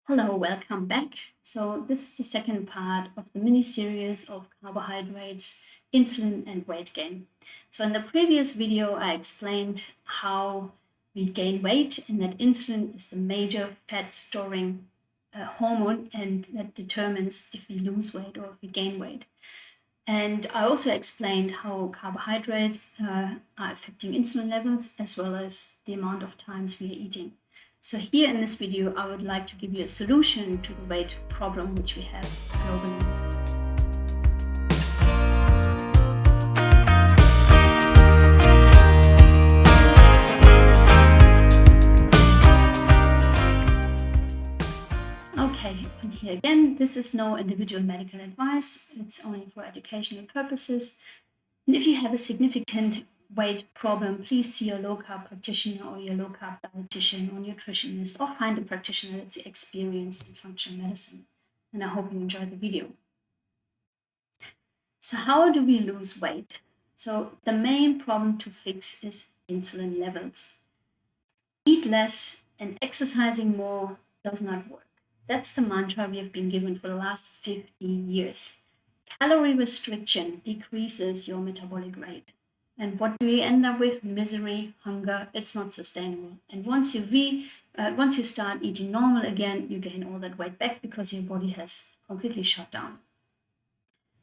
Hello, welcome back. So this is the second part of the mini-series of carbohydrates, insulin, and weight gain. So in the previous video, I explained how we gain weight and that insulin is the major fat-storing hormone and that determines if we lose weight or if we gain weight. And I also explained how carbohydrates are affecting insulin levels as well as the amount of times we are eating. So here in this video, I would like to give you a solution to the weight problem which we have globally. Okay, and here again, this is no individual medical advice. It's only for educational purposes. And if you have a significant weight problem, please see your low-carb practitioner or your low-carb dietitian or nutritionist, or find a practitioner that's experienced in functional medicine. And I hope you enjoyed the video. So how do we lose weight? So the main problem to fix is insulin levels. Eat less and exercising more does not work. That's the mantra we have been given for the last 50 years. Calorie restriction decreases your metabolic rate. And what do you end up with? Misery, hunger. It's not sustainable. And once you start eating normal again, you gain all that weight back because your body has completely shut down.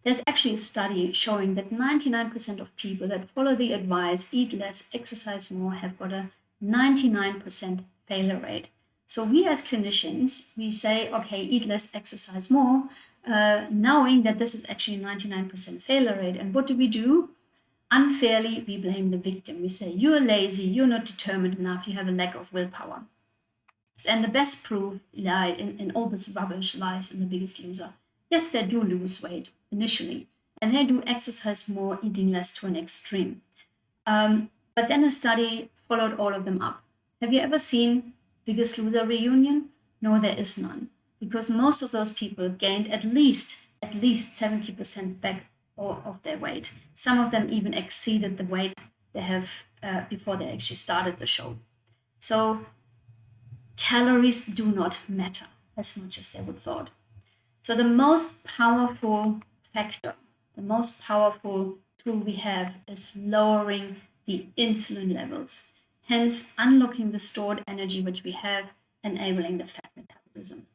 There's actually a study showing that 99% of people that follow the advice, eat less, exercise more, have got a 99% failure rate. So we as clinicians, we say, okay, eat less, exercise more, knowing that this is actually a 99% failure rate. And what do? Unfairly, we blame the victim. We say, you're lazy, you're not determined enough, you have a lack of willpower. And the best proof in all this rubbish lies in The Biggest Loser. Yes, they do lose weight initially, and they do exercise more, eating less to an extreme. But then a study followed all of them up. Have you ever seen Biggest Loser reunion? No, there is none, because most of those people gained at least 70% back of their weight. Some of them even exceeded the weight they have before they actually started the show. So calories do not matter as much as they would thought. So the most powerful factor, the most powerful tool we have is lowering the insulin levels, hence unlocking the stored energy which we have, enabling the fat metabolism.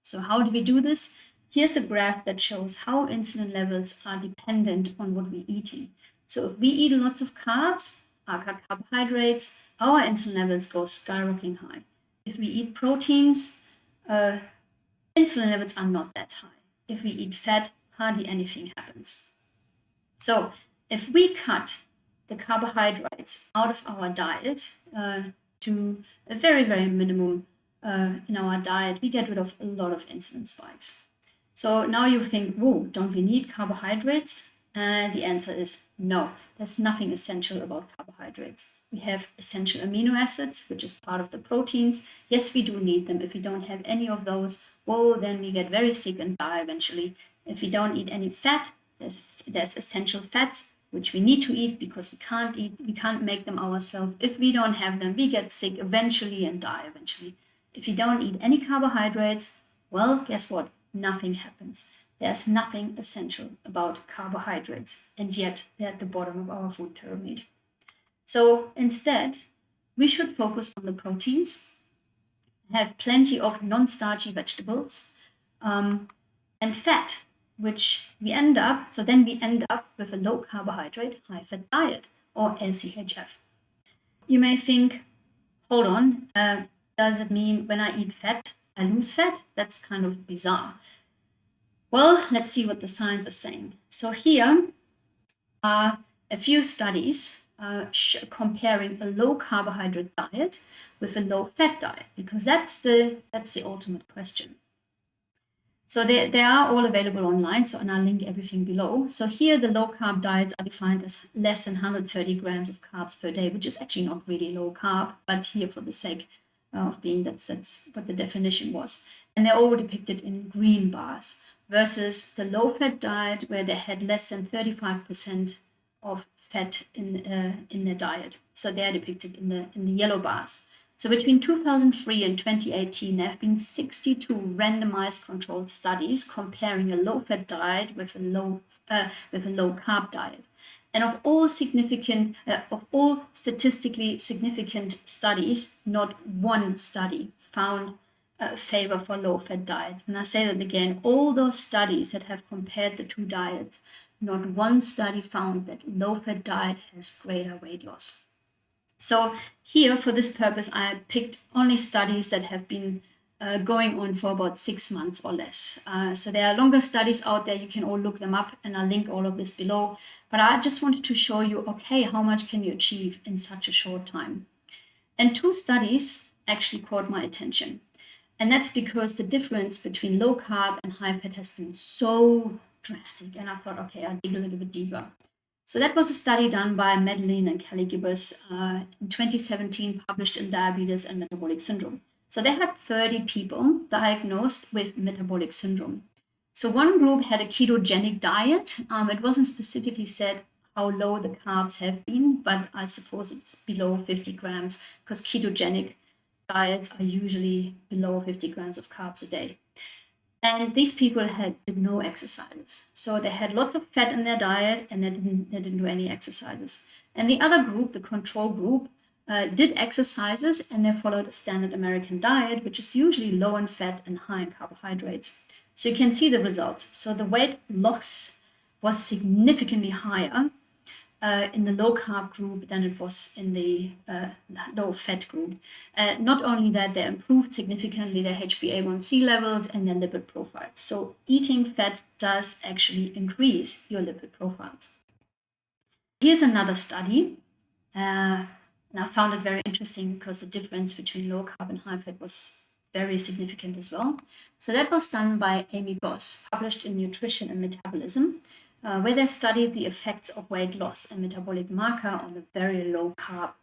So how do we do this? Here's a graph that shows how insulin levels are dependent on what we're eating. So if we eat lots of carbs, carbohydrates, our insulin levels go skyrocketing high. If we eat proteins, insulin levels are not that high. If we eat fat, hardly anything happens. So if we cut the carbohydrates out of our diet to a very, very minimum in our diet, we get rid of a lot of insulin spikes. So now you think, whoa, don't we need carbohydrates? And the answer is no. There's nothing essential about carbohydrates. We have essential amino acids, which is part of the proteins. Yes, we do need them. If we don't have any of those, well, then we get very sick and die eventually. If we don't eat any fat, there's essential fats, which we need to eat because we can't make them ourselves. If we don't have them, we get sick eventually and die eventually. If you don't eat any carbohydrates, well, guess what? Nothing happens. There's nothing essential about carbohydrates, and yet they're at the bottom of our food pyramid. So instead, we should focus on the proteins, have plenty of non-starchy vegetables, and fat, which then we end up with a low carbohydrate, high fat diet, or LCHF. You may think, hold on, does it mean when I eat fat, I lose fat? That's kind of bizarre. Well, let's see what the science is saying. So here are a few studies comparing a low carbohydrate diet with a low fat diet, because that's the ultimate question. So they are all available online, and I'll link everything below. So here the low carb diets are defined as less than 130 grams of carbs per day, which is actually not really low carb, but here for the sake of being that's what the definition was. And they're all depicted in green bars versus the low fat diet where they had less than 35% of fat in their diet. So they're depicted in the yellow bars. So between 2003 and 2018, there have been 62 randomized controlled studies comparing a low-fat diet with a low-carb diet. And of all statistically significant studies, not one study found favor for low-fat diets. And I say that again, all those studies that have compared the two diets, not one study found that low-fat diet has greater weight loss. So here, for this purpose, I picked only studies that have been going on for about 6 months or less. So there are longer studies out there. You can all look them up, and I'll link all of this below. But I just wanted to show you, okay, how much can you achieve in such a short time? And 2 studies actually caught my attention. And that's because the difference between low carb and high fat has been so drastic. And I thought, okay, I'll dig a little bit deeper. So that was a study done by Madeline and Kelly Gibbers in 2017, published in Diabetes and Metabolic Syndrome. So they had 30 people diagnosed with metabolic syndrome. So one group had a ketogenic diet. It wasn't specifically said how low the carbs have been, but I suppose it's below 50 grams because ketogenic diets are usually below 50 grams of carbs a day. And these people did no exercises. So they had lots of fat in their diet and they didn't do any exercises. And the other group, the control group, did exercises and they followed a standard American diet, which is usually low in fat and high in carbohydrates. So you can see the results. So the weight loss was significantly higher in the low carb group than it was in the low fat group. Not only that, they improved significantly their HbA1c levels and their lipid profiles. So eating fat does actually increase your lipid profiles. Here's another study. And I found it very interesting because the difference between low carb and high fat was very significant as well. So that was done by Amy Boss, published in Nutrition and Metabolism, where they studied the effects of weight loss and metabolic marker on the very low carb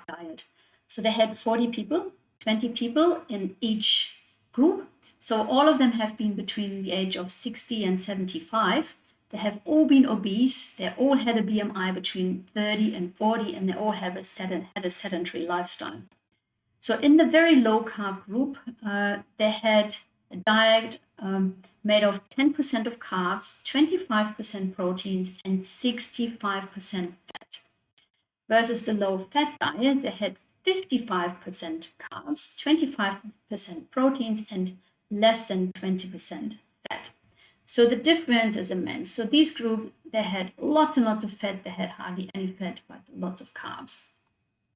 diet. So they had 40 people, 20 people in each group. So all of them have been between the age of 60 and 75. They have all been obese. They all had a BMI between 30 and 40, and they all had a sedentary lifestyle. So in the very low carb group, they had a diet made of 10% of carbs, 25% proteins, and 65% fat. Versus the low fat diet, they had 55% carbs, 25% proteins, and less than 20% fat. So the difference is immense. So these groups, they had lots and lots of fat, they had hardly any fat, but lots of carbs.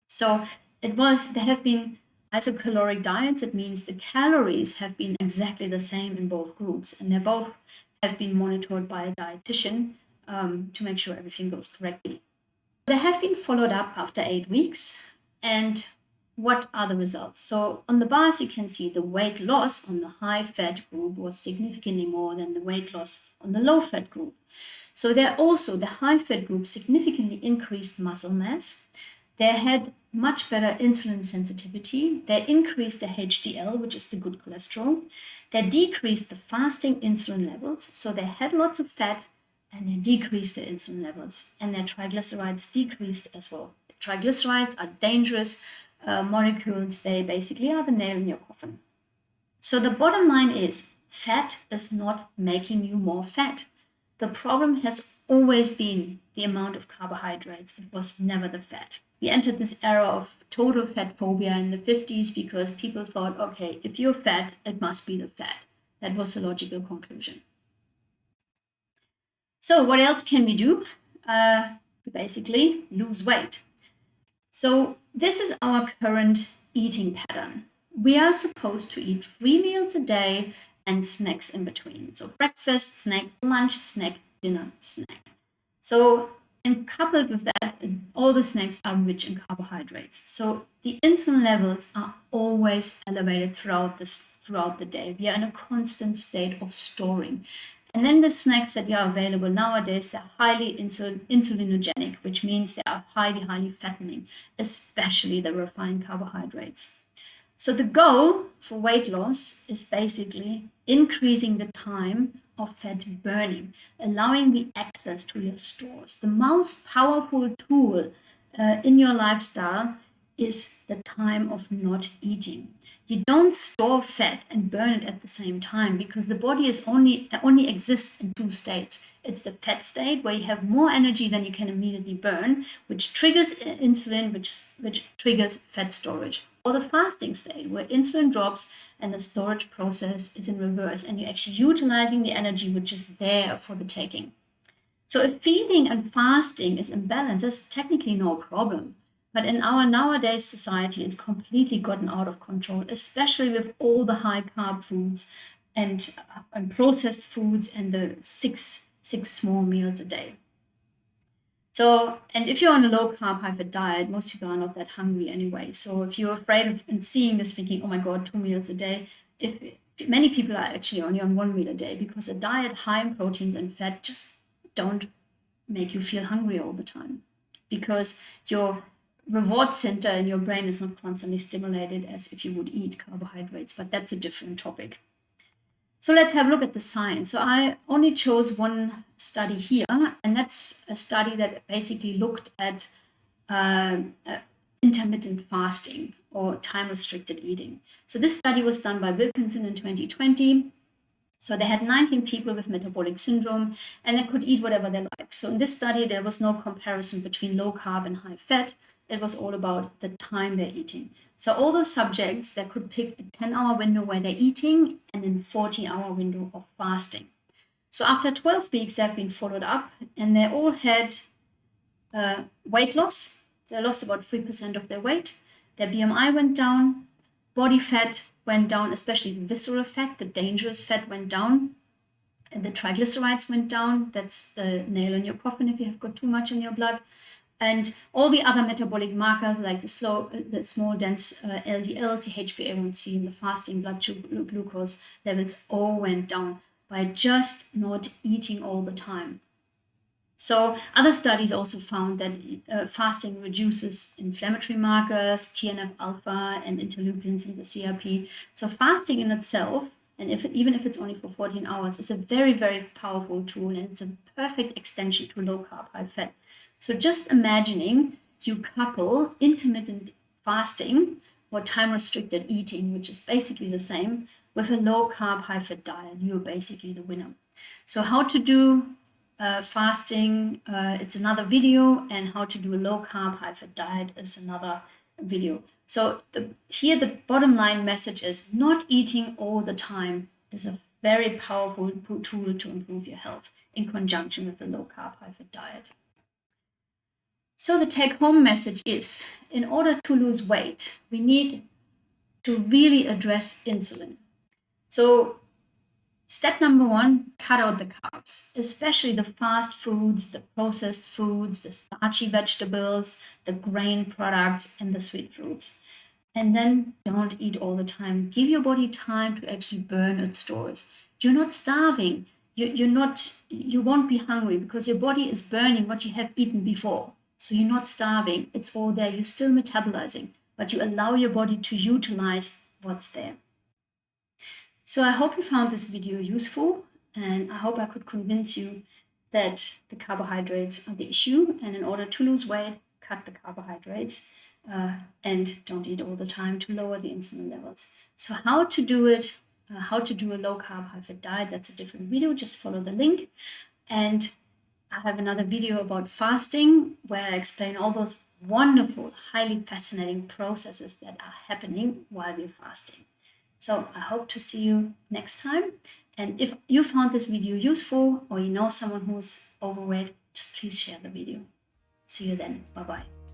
So there have been isocaloric diets. It means the calories have been exactly the same in both groups, and they both have been monitored by a dietitian to make sure everything goes correctly. They have been followed up after 8 weeks, and what are the results? So on the bars, you can see the weight loss on the high fat group was significantly more than the weight loss on the low fat group. So there also, the high fat group significantly increased muscle mass. They had much better insulin sensitivity. They increased the HDL, which is the good cholesterol. They decreased the fasting insulin levels. So they had lots of fat and they decreased the insulin levels. And their triglycerides decreased as well. Triglycerides are dangerous molecules. They basically are the nail in your coffin. So the bottom line is fat is not making you more fat. The problem has always been the amount of carbohydrates. It was never the fat. We entered this era of total fat phobia in the 50s because people thought, okay, if you're fat, it must be the fat. That was the logical conclusion. So what else can we do? Basically lose weight. So this is our current eating pattern. We are supposed to eat 3 meals a day and snacks in between. So breakfast, snack, lunch, snack, dinner, snack. So, and coupled with that, all the snacks are rich in carbohydrates. So the insulin levels are always elevated throughout the day. We are in a constant state of storing. And then the snacks that are available nowadays, they're highly insulinogenic, which means they are highly, highly fattening, especially the refined carbohydrates. So the goal for weight loss is basically increasing the time of fat burning, allowing the access to your stores. The most powerful tool in your lifestyle is the time of not eating. You don't store fat and burn it at the same time, because the body is only exists in two states. It's the fat state, where you have more energy than you can immediately burn, which triggers insulin, which triggers fat storage. Or the fasting state, where insulin drops and the storage process is in reverse, and you're actually utilizing the energy which is there for the taking. So if feeding and fasting is imbalanced, there's technically no problem. But in our nowadays society, it's completely gotten out of control, especially with all the high carb foods and processed foods and the six small meals a day. So, and if you're on a low carb, high fat diet, most people are not that hungry anyway. So if you're afraid of and seeing this thinking, oh my God, 2 meals a day, if many people are actually only on 1 meal a day, because a diet high in proteins and fat just don't make you feel hungry all the time, because your reward center in your brain is not constantly stimulated as if you would eat carbohydrates, but that's a different topic. So let's have a look at the science. So I only chose one study here, and that's a study that basically looked at intermittent fasting or time-restricted eating. So this study was done by Wilkinson in 2020. So they had 19 people with metabolic syndrome, and they could eat whatever they like. So in this study, there was no comparison between low carb and high fat. It was all about the time they're eating. So all those subjects, they could pick a 10-hour window where they're eating and a 40-hour window of fasting. So after 12 weeks, they've been followed up, and they all had weight loss. They lost about 3% of their weight. Their BMI went down. Body fat went down, especially the visceral fat, the dangerous fat went down. And the triglycerides went down. That's the nail in your coffin if you have got too much in your blood. And all the other metabolic markers, like the small dense LDLs, the HbA1c, and the fasting blood glucose levels, all went down by just not eating all the time. So other studies also found that fasting reduces inflammatory markers, TNF-alpha, and interleukins in the CRP. So fasting in itself, and even if it's only for 14 hours, is a very, very powerful tool, and it's a perfect extension to low carb, high fat. So just imagining you couple intermittent fasting or time-restricted eating, which is basically the same, with a low carb, high fat diet, you're basically the winner. So how to do fasting, it's another video, and how to do a low carb, high fat diet is another video. So here the bottom line message is not eating all the time is a very powerful tool to improve your health in conjunction with the low carb, high fat diet. So the take-home message is, in order to lose weight, we need to really address insulin. So step number 1, cut out the carbs, especially the fast foods, the processed foods, the starchy vegetables, the grain products, and the sweet fruits. And then don't eat all the time. Give your body time to actually burn its stores. You're not starving. You won't be hungry, because your body is burning what you have eaten before. So you're not starving. It's all there. You're still metabolizing, but you allow your body to utilize what's there. So I hope you found this video useful, and I hope I could convince you that the carbohydrates are the issue, and in order to lose weight, cut the carbohydrates and don't eat all the time to lower the insulin levels. So how to do it, how to do a low carb, high fat diet, that's a different video. Just follow the link. And I have another video about fasting where I explain all those wonderful, highly fascinating processes that are happening while we're fasting. So I hope to see you next time. And if you found this video useful, or you know someone who's overweight, just please share the video. See you then. Bye-bye.